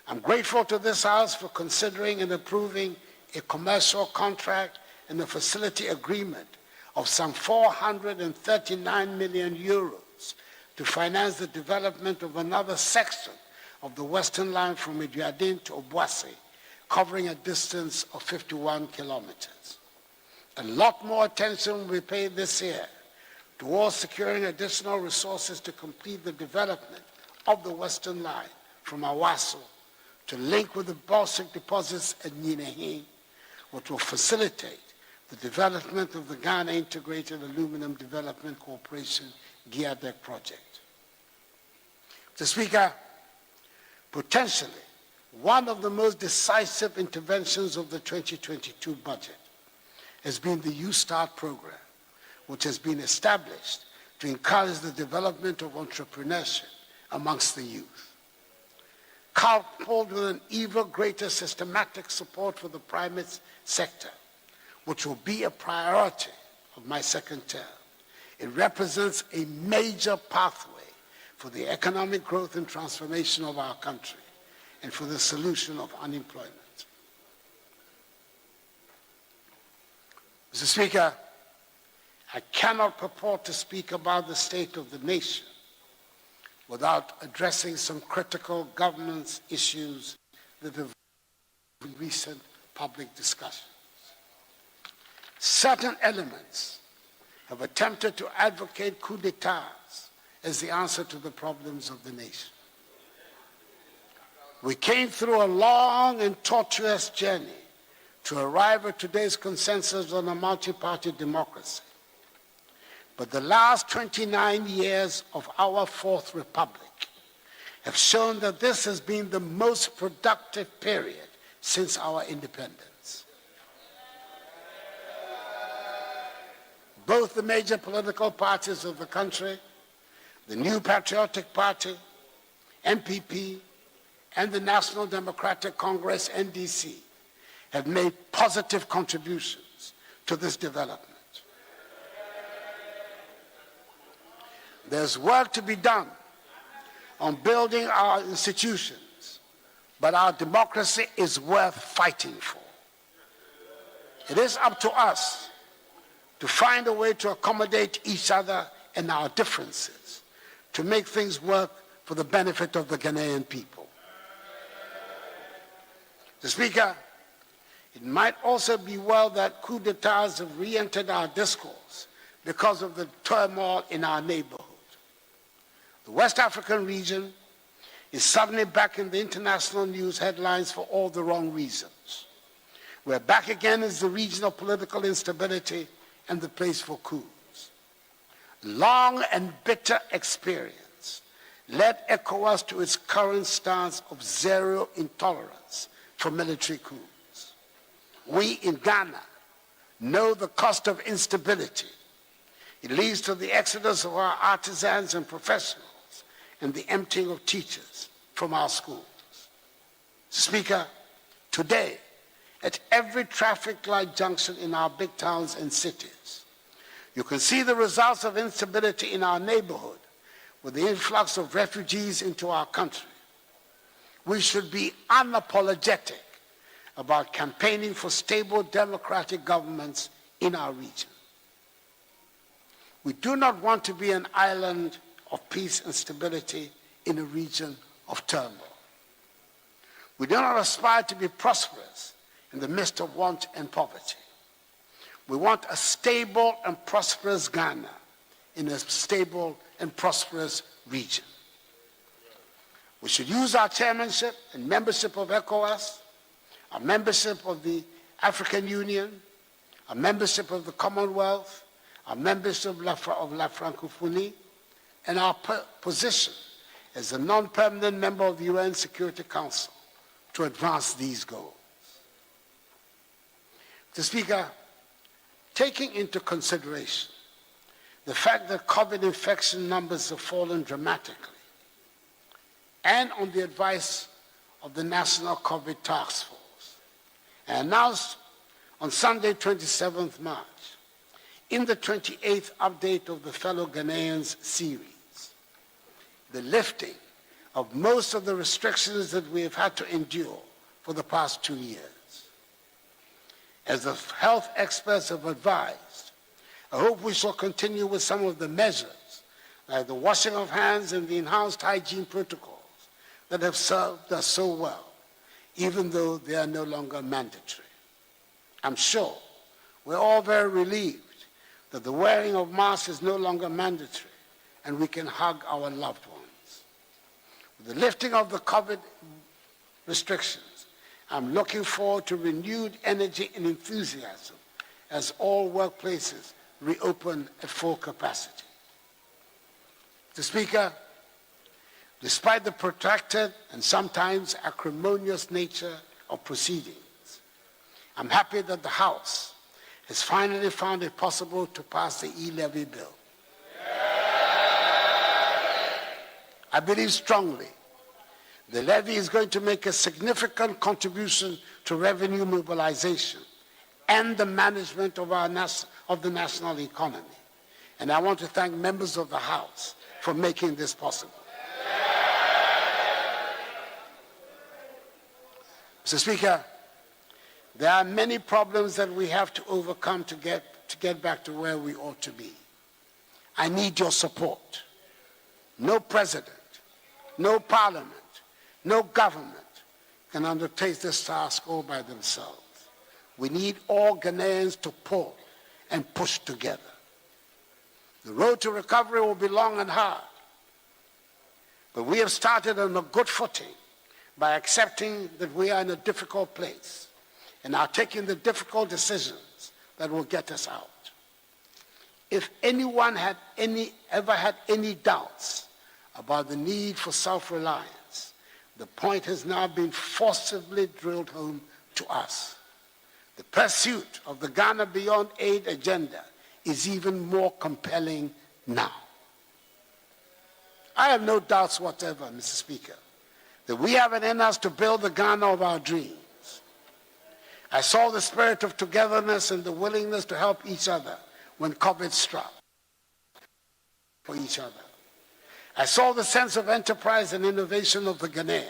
I'm grateful to this House for considering and approving a commercial contract and a facility agreement of some 439 million euros to finance the development of another section of the Western Line from Iduadin to Obuasi, covering a distance of 51 kilometers. A lot more attention will be paid this year towards securing additional resources to complete the development of the Western Line from Awaso to link with the bauxite deposits at Ninehi, which will facilitate the development of the Ghana Integrated Aluminum Development Corporation GIADEC project. Mr. Speaker, potentially one of the most decisive interventions of the 2022 budget has been the Youth Start program, which has been established to encourage the development of entrepreneurship amongst the youth. Coupled with an even greater systematic support for the private sector, which will be a priority of my second term, it represents a major pathway for the economic growth and transformation of our country and for the solution of unemployment. Mr. Speaker, I cannot purport to speak about the state of the nation without addressing some critical governance issues that have been recent public discussions. Certain elements have attempted to advocate coup d'etats as the answer to the problems of the nation. We came through a long and tortuous journey to arrive at today's consensus on a multi-party democracy. But the last 29 years of our Fourth Republic have shown that this has been the most productive period since our independence. Both the major political parties of the country, the New Patriotic Party, NPP, and the National Democratic Congress, NDC, have made positive contributions to this development. There's work to be done on building our institutions, but our democracy is worth fighting for. It is up to us to find a way to accommodate each other and our differences to make things work for the benefit of the Ghanaian people. Mr. Speaker, it might also be well that coup d'etats have re-entered our discourse because of the turmoil in our neighborhood. The West African region is suddenly back in the international news headlines for all the wrong reasons. We're back again as the region of political instability and the place for coups. Long and bitter experience led ECOWAS to its current stance of zero intolerance for military coups. We in Ghana know the cost of instability. It leads to the exodus of our artisans and professionals and the emptying of teachers from our schools. Speaker, today, at every traffic light junction in our big towns and cities, you can see the results of instability in our neighborhood with the influx of refugees into our country. We should be unapologetic about campaigning for stable democratic governments in our region. We do not want to be an island of peace and stability in a region of turmoil. We do not aspire to be prosperous in the midst of want and poverty. We want a stable and prosperous Ghana in a stable and prosperous region. We should use our chairmanship and membership of ECOWAS, our membership of the African Union, our membership of the Commonwealth, our membership of La Francophonie, and our position as a non-permanent member of the UN Security Council to advance these goals. Mr. Speaker, taking into consideration the fact that COVID infection numbers have fallen dramatically, and on the advice of the National COVID Task Force, I announced on Sunday, 27th March, in the 28th update of the Fellow Ghanaians series, the lifting of most of the restrictions that we have had to endure for the past 2 years. As the health experts have advised, I hope we shall continue with some of the measures like the washing of hands and the enhanced hygiene protocols that have served us so well, even though they are no longer mandatory. I'm sure we're all very relieved that the wearing of masks is no longer mandatory and we can hug our loved ones. With the lifting of the COVID restrictions, I'm looking forward to renewed energy and enthusiasm as all workplaces reopen at full capacity. Mr. Speaker, despite the protracted and sometimes acrimonious nature of proceedings, I'm happy that the House has finally found it possible to pass the e-levy bill. I believe strongly the levy is going to make a significant contribution to revenue mobilization and the management of the national economy. And I want to thank members of the House for making this possible. Mr. Speaker, there are many problems that we have to overcome to get back to where we ought to be. I need your support. No president, no parliament, no government can undertake this task all by themselves. We need all Ghanaians to pull and push together. The road to recovery will be long and hard, but we have started on a good footing by accepting that we are in a difficult place and are taking the difficult decisions that will get us out. If anyone had ever had any doubts about the need for self-reliance, the point has now been forcibly drilled home to us. The pursuit of the Ghana Beyond Aid agenda is even more compelling now. I have no doubts whatever, Mr. Speaker, that we have it in us to build the Ghana of our dreams. I saw the spirit of togetherness and the willingness to help each other when COVID struck for each other. I saw the sense of enterprise and innovation of the Ghanaian.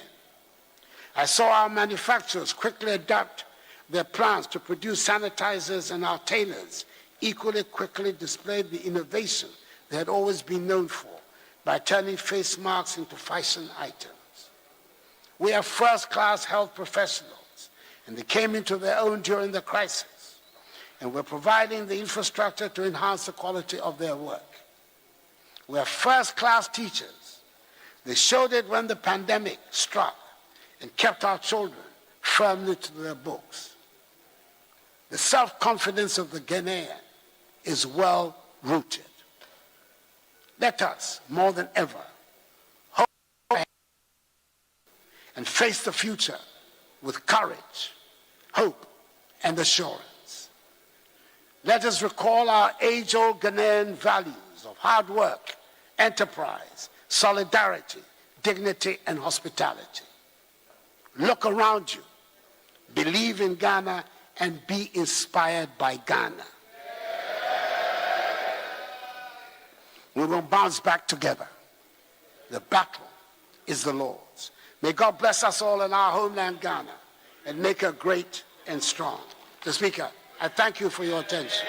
I saw our manufacturers quickly adapt their plans to produce sanitizers, and our tailors equally quickly displayed the innovation they had always been known for by turning face masks into fashion items. We have first-class health professionals, and they came into their own during the crisis, and we're providing the infrastructure to enhance the quality of their work. We have first-class teachers. They showed it when the pandemic struck and kept our children firmly to their books. The self-confidence of the Ghanaian is well-rooted. Let us, more than ever, hope and face the future with courage, hope, and assurance. Let us recall our age-old Ghanaian values of hard work, enterprise, solidarity, dignity, and hospitality. Look around you, believe in Ghana, and be inspired by Ghana. We will bounce back together. The battle is the Lord's. May God bless us all in our homeland, Ghana, and make her great and strong. Mr. Speaker, I thank you for your attention.